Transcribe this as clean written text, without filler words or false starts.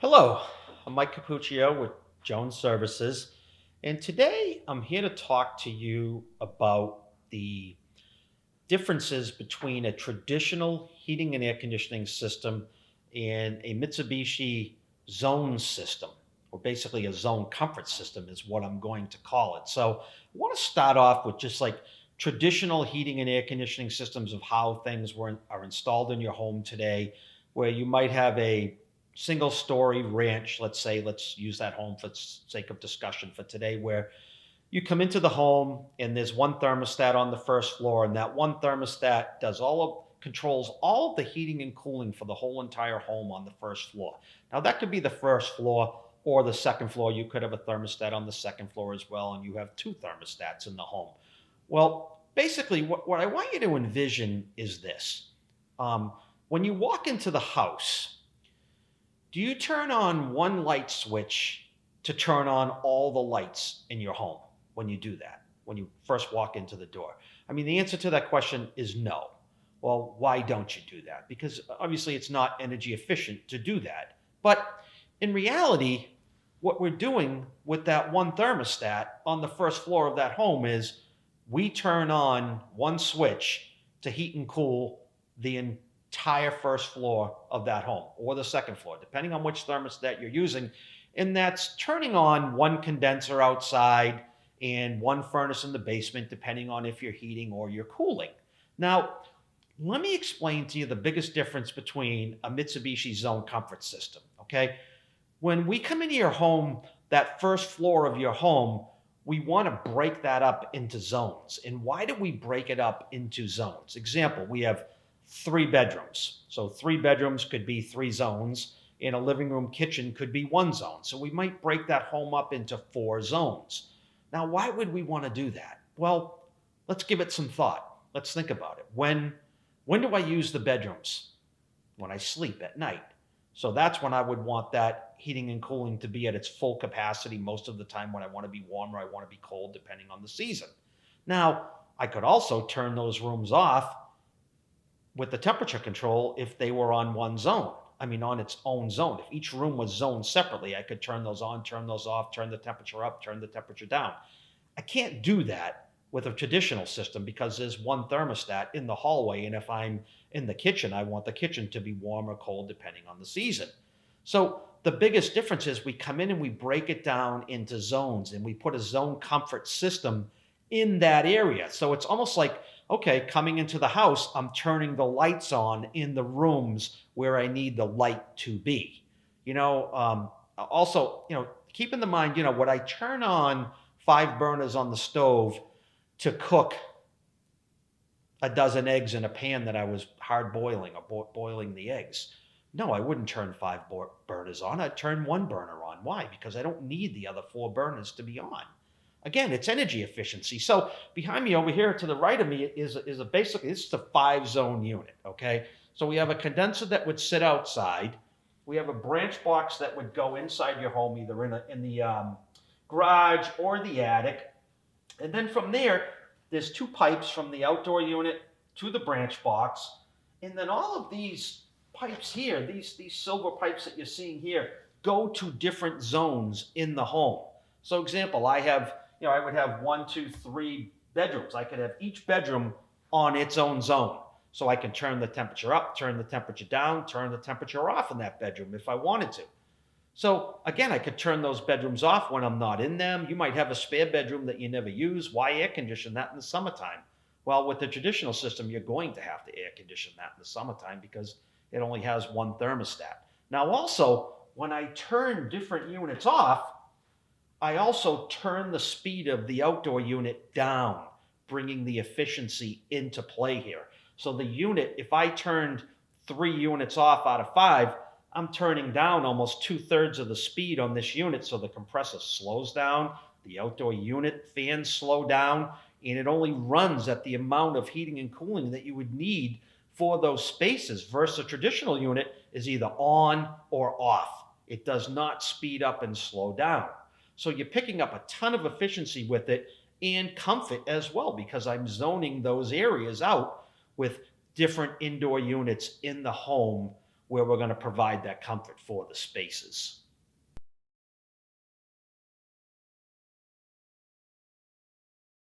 Hello, I'm Mike Capuccio with Jones Services, and today I'm here to talk to you about the differences between a traditional heating and air conditioning system and a Mitsubishi zone system, or basically a zone comfort system, is what I'm going to call it. So, I want to start off with just like traditional heating and air conditioning systems of how things are installed in your home today, where you might have a single story ranch. Let's use that home for sake of discussion for today, where you come into the home and there's one thermostat on the first floor, and that one thermostat controls all of the heating and cooling for the whole entire home on the first floor. Now that could be the first floor or the second floor. You could have a thermostat on the second floor as well, and you have two thermostats in the home. Well, basically, what I want you to envision is this. When you walk into the house, do you turn on one light switch to turn on all the lights in your home when you do that, when you first walk into the door? I mean, the answer to that question is no. Well, why don't you do that? Because obviously it's not energy efficient to do that. But in reality, what we're doing with that one thermostat on the first floor of that home is we turn on one switch to heat and cool the entire first floor of that home, or the second floor, depending on which thermostat you're using. And that's turning on one condenser outside and one furnace in the basement, depending on if you're heating or you're cooling. Now, let me explain to you the biggest difference between a Mitsubishi Zone Comfort system, okay? When we come into your home, that first floor of your home, we want to break that up into zones. And why do we break it up into zones? Example, we have 3 bedrooms. So 3 bedrooms could be 3 zones, and a living room kitchen could be 1 zone. So we might break that home up into 4 zones. Now, why would we want to do that? Well, let's give it some thought. Let's think about it. When do I use the bedrooms? When I sleep at night. So that's when I would want that heating and cooling to be at its full capacity most of the time. When I want to be warm or I want to be cold, depending on the season. Now, I could also turn those rooms off with the temperature control if they were on one zone. I mean, on its own zone. If each room was zoned separately, I could turn those on, turn those off, turn the temperature up, turn the temperature down. I can't do that with a traditional system because there's one thermostat in the hallway. And if I'm in the kitchen, I want the kitchen to be warm or cold depending on the season. So the biggest difference is we come in and we break it down into zones, and we put a zone comfort system in that area. So it's almost like, okay, coming into the house, I'm turning the lights on in the rooms where I need the light to be. Also, keep in mind, would I turn on 5 burners on the stove to cook a dozen eggs in a pan that I was hard boiling or boiling the eggs? No, I wouldn't turn 5 burners on. I'd turn 1 burner on. Why? Because I don't need the other 4 burners to be on. Again, it's energy efficiency. So behind me over here to the right of me is basically, this is a 5 zone unit, okay? So we have a condenser that would sit outside. We have a branch box that would go inside your home, either in the garage or the attic. And then from there's 2 pipes from the outdoor unit to the branch box. And then all of these pipes here, these silver pipes that you're seeing here, go to different zones in the home. So example, I would have 1, 2, 3 bedrooms. I could have each bedroom on its own zone. So I can turn the temperature up, turn the temperature down, turn the temperature off in that bedroom if I wanted to. So again, I could turn those bedrooms off when I'm not in them. You might have a spare bedroom that you never use. Why air condition that in the summertime? Well, with the traditional system, you're going to have to air condition that in the summertime because it only has one thermostat. Now also, when I turn different units off, I also turn the speed of the outdoor unit down, bringing the efficiency into play here. So the unit, if I turned 3 units off out of 5, I'm turning down almost 2/3 of the speed on this unit, so the compressor slows down, the outdoor unit fans slow down, and it only runs at the amount of heating and cooling that you would need for those spaces, versus a traditional unit is either on or off. It does not speed up and slow down. So you're picking up a ton of efficiency with it and comfort as well, because I'm zoning those areas out with different indoor units in the home where we're going to provide that comfort for the spaces.